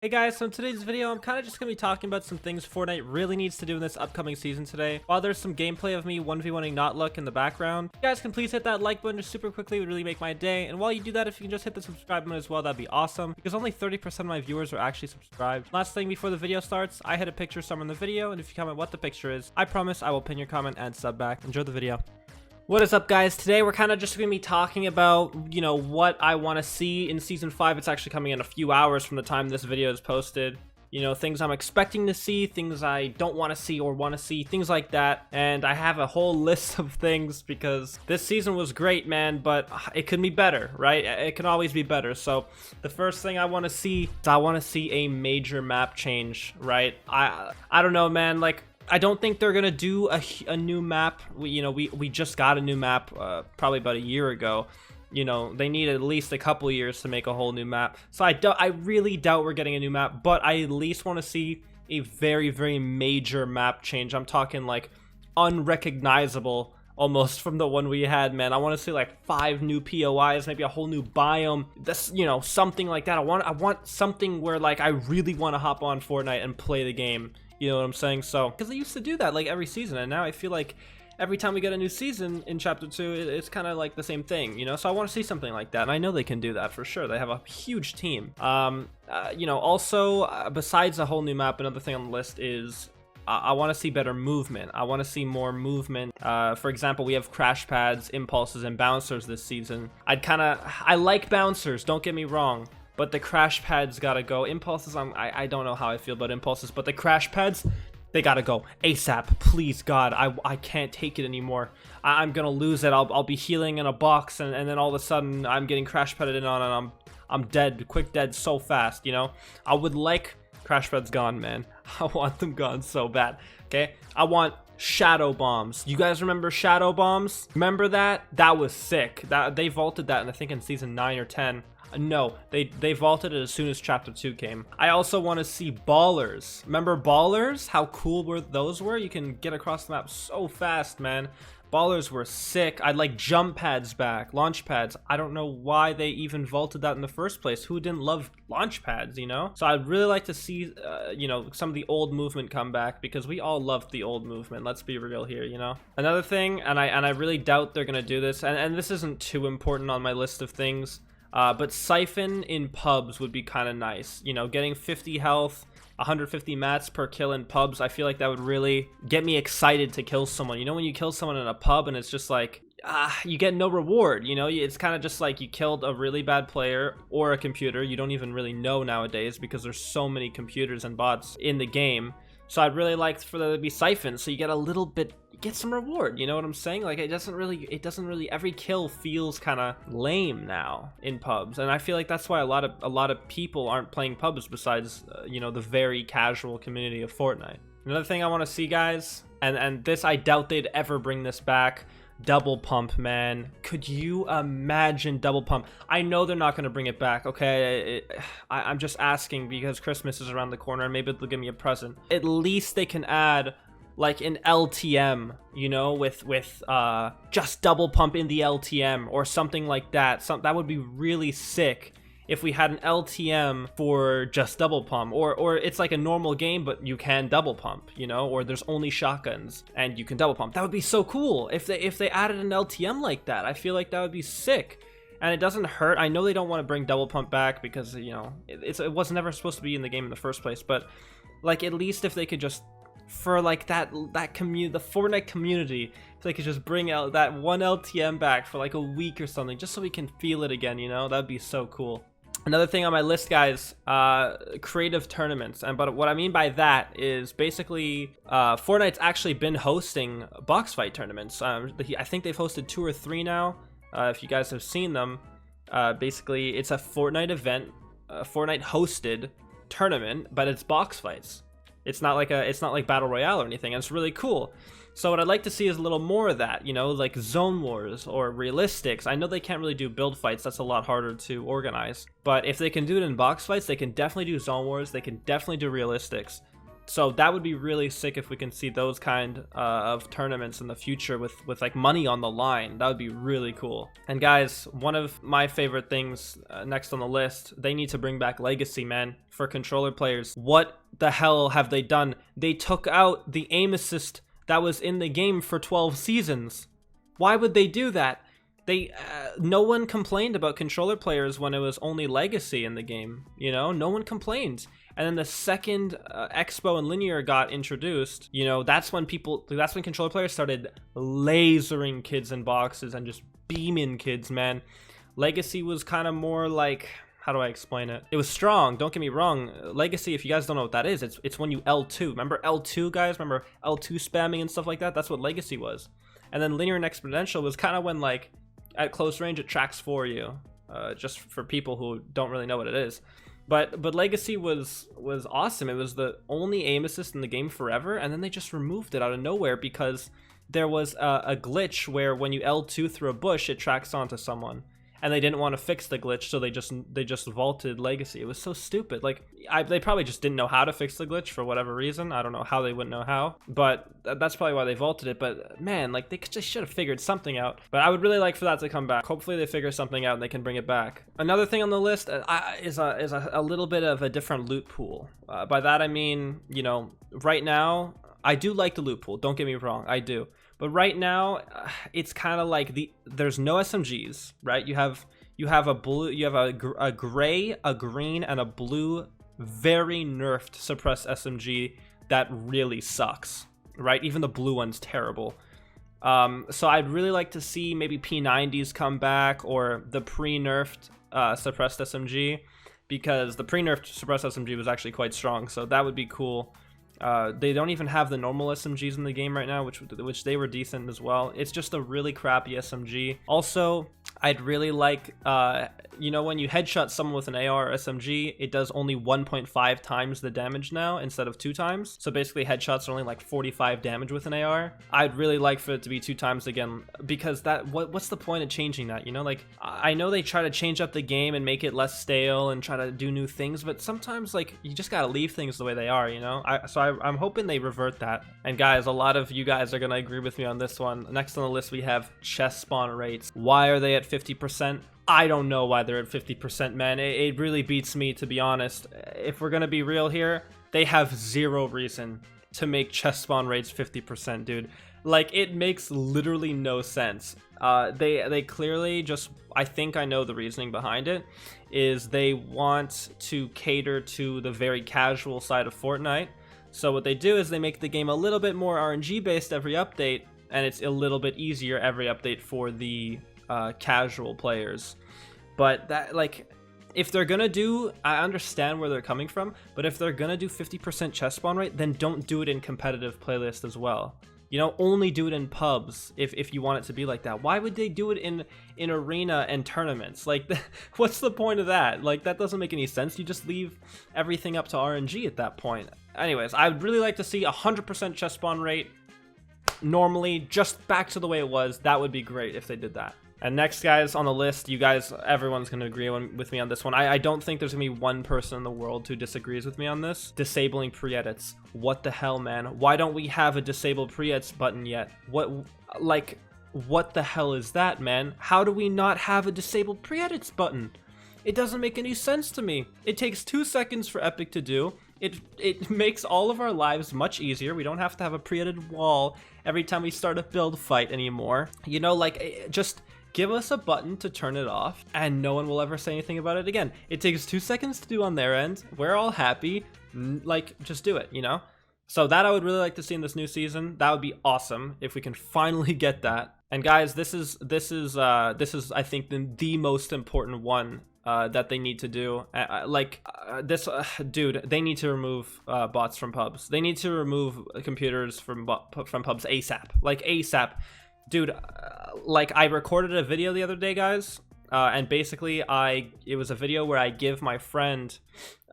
Hey guys, so in today's video, I'm kind of just going to be talking about some things Fortnite really needs to do in this upcoming season today. While there's some gameplay of me 1v1ing not luck in the background, you guys can please hit that like button just super quickly. It would really make my day. And while you do that, if you can just hit the subscribe button as well, that'd be awesome. Because only 30% of my viewers are actually subscribed. Last thing before the video starts, I had a picture somewhere in the video, and if you comment what the picture is, I promise I will pin your comment and sub back. Enjoy the video. What is up, guys? Today we're kind of just going to be talking about, what I want to see in Season 5. It's actually coming in a few hours from the time this video is posted. Things I'm expecting to see, things I don't want to see or want to see, things like that. And I have a whole list of things because this season was great, man, but it could be better, right? It can always be better. So the first thing I want to see is I want to see a major map change, right? I don't know, man, like, I don't think they're gonna do a new map. We just got a new map probably about a year ago. They need at least a couple years to make a whole new map. So I really doubt we're getting a new map, but I at least want to see a very, very major map change. I'm talking like unrecognizable almost from the one we had, man. I want to see like 5 new POIs, maybe a whole new biome. That's, something like that. I want something where like I really want to hop on Fortnite and play the game. You know what I'm saying? So, because they used to do that like every season, and now I feel like every time we get a new season in Chapter 2, it's kind of like the same thing, So I want to see something like that, and I know they can do that for sure. They have a huge team. Also, besides a whole new map, another thing on the list is I want to see better movement. I want to see more movement. For example, we have crash pads, impulses, and bouncers this season. I like bouncers, don't get me wrong. But the crash pads gotta go. Impulses, I don't know how I feel about impulses, but the crash pads, they gotta go ASAP. Please, God, I can't take it anymore. I'm gonna lose it. I'll be healing in a box, and then all of a sudden I'm getting crash padded in on, and I'm dead, quick dead so fast. I would like crash pads gone, man. I want them gone so bad. Okay, I want shadow bombs. You guys remember shadow bombs? Remember that? That was sick. That they vaulted that, and I think in season 9 or 10. No, they vaulted it as soon as Chapter 2 came. I also want to see ballers. Remember ballers? How cool those were? You can get across the map so fast, man. Ballers were sick. I'd like jump pads back, launch pads. I don't know why they even vaulted that in the first place. Who didn't love launch pads, So I'd really like to see, some of the old movement come back, because we all loved the old movement. Let's be real here, Another thing, and I really doubt they're gonna do this, and this isn't too important on my list of things. But siphon in pubs would be kind of nice. Getting 50 health, 150 mats per kill in pubs, I feel like that would really get me excited to kill someone. When you kill someone in a pub and it's just like, you get no reward, It's kind of just like you killed a really bad player or a computer. You don't even really know nowadays because there's so many computers and bots in the game. So I'd really like for there to be siphons, so you get a little bit, get some reward, you know what I'm saying? Like, it doesn't really, every kill feels kind of lame now in pubs, and I feel like that's why a lot of people aren't playing pubs besides, the very casual community of Fortnite. Another thing I want to see, guys, and this, I doubt they'd ever bring this back, double pump, man. Could you imagine double pump? I know they're not going to bring it back, okay? I'm just asking because Christmas is around the corner and maybe they'll give me a present. At least they can add like an LTM, with just double pump in the LTM or something like that. That would be really sick if we had an LTM for just double pump, or it's like a normal game but you can double pump, or there's only shotguns and you can double pump. That would be so cool if they added an LTM like that. I feel like that would be sick. And it doesn't hurt. I know they don't want to bring double pump back because it was never supposed to be in the game in the first place, but like at least if they could just, for like that community, the Fortnite community, if they could just bring out that one LTM back for like a week or something, just so we can feel it again, that'd be so cool. Another thing on my list, guys, creative tournaments. But what I mean by that is basically Fortnite's actually been hosting box fight tournaments. I think they've hosted 2 or 3 now. If you guys have seen them, basically it's a Fortnite event, a Fortnite hosted tournament, but it's box fights. It's not like Battle Royale or anything, and it's really cool. So what I'd like to see is a little more of that, like Zone Wars or Realistics. I know they can't really do build fights, that's a lot harder to organize. But if they can do it in box fights, they can definitely do Zone Wars, they can definitely do Realistics. So that would be really sick if we can see those kind of tournaments in the future with like money on the line. That would be really cool. And guys, one of my favorite things next on the list, they need to bring back Legacy, man, for controller players. What the hell have they done? They took out the aim assist that was in the game for 12 seasons. Why would they do that? No one complained about controller players when it was only Legacy in the game, you know? No one complained. And then the second Expo and Linear got introduced, you know, that's when controller players started lasering kids in boxes and just beaming kids, man. Legacy was kind of more like, how do I explain it? It was strong, don't get me wrong. Legacy, if you guys don't know what that is, it's when you L2. Remember L2, guys? Remember L2 spamming and stuff like that? That's what Legacy was. And then Linear and Exponential was kind of when, like, at close range, it tracks for you, just for people who don't really know what it is. But Legacy was awesome. It was the only aim assist in the game forever, and then they just removed it out of nowhere because there was a glitch where when you L2 through a bush, it tracks onto someone. And they didn't want to fix the glitch, so they just vaulted Legacy. It was so stupid. Like, they probably just didn't know how to fix the glitch for whatever reason. I don't know how they wouldn't know how, but that's probably why they vaulted it. But man, like, they just should have figured something out. But I would really like for that to come back. Hopefully they figure something out and they can bring it back. Another thing on the list is a little bit of a different loot pool. By that I mean, you know, right now I do like the loot pool. Don't get me wrong, I do. But right now, it's kind of like there's no SMGs, right? You have a blue, you have a gray, a green, and a blue, very nerfed suppressed SMG that really sucks, right? Even the blue one's terrible. So I'd really like to see maybe P90s come back or the pre-nerfed suppressed SMG, because the pre-nerfed suppressed SMG was actually quite strong. So that would be cool. They don't even have the normal SMGs in the game right now, which they were decent as well. It's just a really crappy SMG. Also, I'd really like, you know, when you headshot someone with an AR or SMG, it does only 1.5 times the damage now instead of 2 times. So basically headshots are only like 45 damage with an AR. I'd really like for it to be 2 times again, because what's the point of changing that? You know, like, I know they try to change up the game and make it less stale and try to do new things, but sometimes, like, you just gotta leave things the way they are, you know? I'm hoping they revert that. And guys, a lot of you guys are gonna agree with me on this one. Next on the list, we have chest spawn rates. Why are they at 50%? I don't know why they're at 50%, man. It really beats me, to be honest. If we're gonna be real here, they have zero reason to make chest spawn rates 50%, dude. Like, it makes literally no sense. They clearly just, I think I know the reasoning behind it, is they want to cater to the very casual side of Fortnite. So what they do is they make the game a little bit more RNG based every update, and it's a little bit easier every update for the casual players. But that, like, if they're gonna do, I understand where they're coming from, but if they're gonna do 50% chest spawn rate, then don't do it in competitive playlist as well. You know, only do it in pubs if you want it to be like that. Why would they do it in arena and tournaments? Like, what's the point of that? Like, that doesn't make any sense. You just leave everything up to RNG at that point. Anyways, I would really like to see 100% chest spawn rate normally, just back to the way it was. That would be great if they did that. And next, guys, on the list, you guys, everyone's going to agree with me on this one. I don't think there's going to be one person in the world who disagrees with me on this. Disabling pre-edits. What the hell, man? Why don't we have a disable pre-edits button yet? What the hell is that, man? How do we not have a disabled pre-edits button? It doesn't make any sense to me. It takes 2 seconds for Epic to do. It makes all of our lives much easier. We don't have to have a pre-edited wall every time we start a build fight anymore. You know, like, just give us a button to turn it off, and no one will ever say anything about it again. It takes 2 seconds to do on their end. We're all happy. Like, just do it, you know? So that I would really like to see in this new season. That would be awesome if we can finally get that. And guys, this is I think the most important one that they need to do. Dude, they need to remove bots from pubs. They need to remove computers from pubs ASAP. Like, ASAP. Dude, like, I recorded a video the other day, guys, and basically it was a video where I give my friend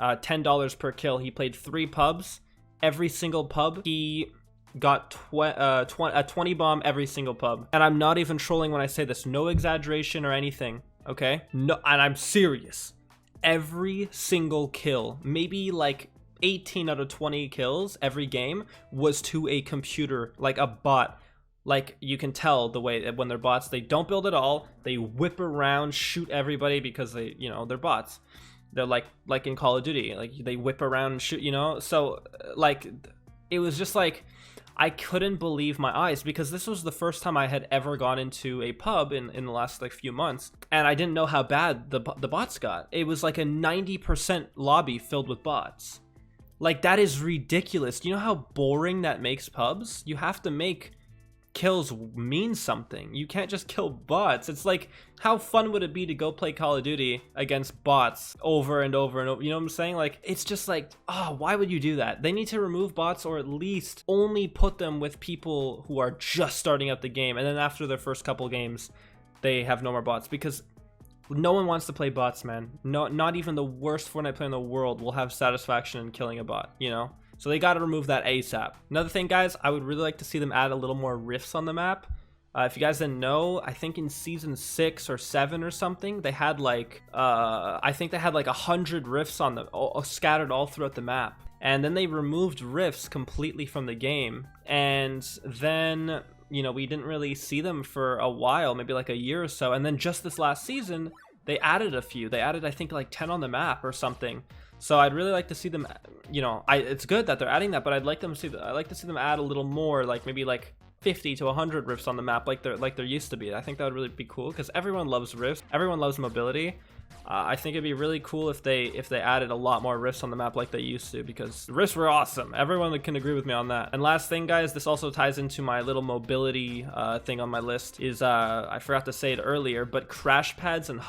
$10 per kill. He played 3 pubs. Every single pub, he got a 20 bomb every single pub. And I'm not even trolling when I say this. No exaggeration or anything, okay? No, and I'm serious. Every single kill, maybe like 18 out of 20 kills every game was to a computer, like a bot. Like, you can tell the way when they're bots, they don't build at all. They whip around, shoot everybody because they, you know, they're bots. They're like in Call of Duty, like they whip around and shoot, you know? So like, it was just like, I couldn't believe my eyes, because this was the first time I had ever gone into a pub in the last like few months, and I didn't know how bad the bots got. It was like a 90% lobby filled with bots. Like, that is ridiculous. Do you know how boring that makes pubs? You have to make kills mean something. You can't just kill bots. It's like, how fun would it be to go play Call of Duty against bots over and over and over? You know what I'm saying? Like, it's just like, oh, why would you do that? They need to remove bots, or at least only put them with people who are just starting out the game, and then after their first couple games they have no more bots, because no one wants to play bots, man. No, not even the worst Fortnite player in the world will have satisfaction in killing a bot, you know? So they got to remove that ASAP. Another thing, guys, I would really like to see them add a little more rifts on the map. If you guys didn't know, I think in season 6 or 7 or something, they had like, I think they had like 100 rifts on the, scattered all throughout the map. And then they removed rifts completely from the game. And then, you know, we didn't really see them for a while, maybe like a year or so. And then just this last season, they added a few. They added, I think, like 10 on the map or something. So I'd really like to see them, you know, it's good that they're adding that, but I'd like them to see, I'd like to see them add a little more, like maybe like 50 to 100 rifts on the map, like there used to be. I think that would really be cool, because everyone loves rifts, everyone loves mobility. I think it'd be really cool if they added a lot more rifts on the map like they used to, because rifts were awesome. Everyone can agree with me on that. And last thing, guys, this also ties into my little mobility thing on my list, is I forgot to say it earlier, but crash pads and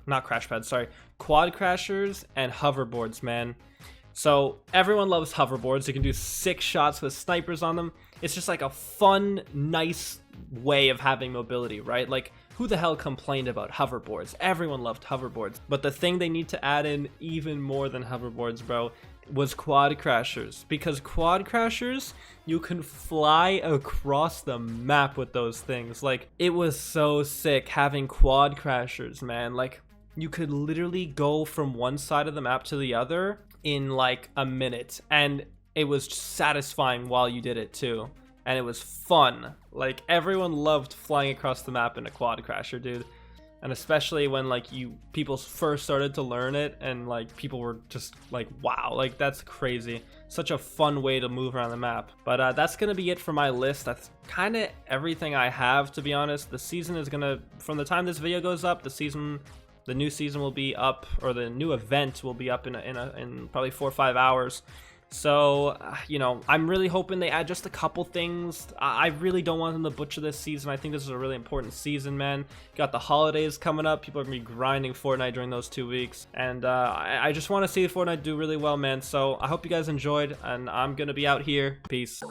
not crash pads, sorry, Quadcrashers and Hoverboards, man. So everyone loves hoverboards. You can do 6 shots with snipers on them. It's just like a fun, nice way of having mobility, right? Like, who the hell complained about hoverboards? Everyone loved hoverboards. But the thing they need to add in even more than hoverboards, bro, was Quadcrashers. Because Quadcrashers, you can fly across the map with those things. Like, it was so sick having Quadcrashers, man. Like, you could literally go from one side of the map to the other in like a minute, and it was satisfying while you did it too, and it was fun. Like, everyone loved flying across the map in a Quadcrasher, dude. And especially when like people first started to learn it, and like people were just like, wow, like that's crazy. Such a fun way to move around the map. But that's gonna be it for my list. That's kind of everything I have, to be honest. The season is gonna, from the time this video goes up, the new season will be up, or the new event will be up in probably 4 or 5 hours. So, you know, I'm really hoping they add just a couple things. I really don't want them to butcher this season. I think this is a really important season, man. Got the holidays coming up. People are going to be grinding Fortnite during those 2 weeks. And I just want to see Fortnite do really well, man. So I hope you guys enjoyed, and I'm going to be out here. Peace.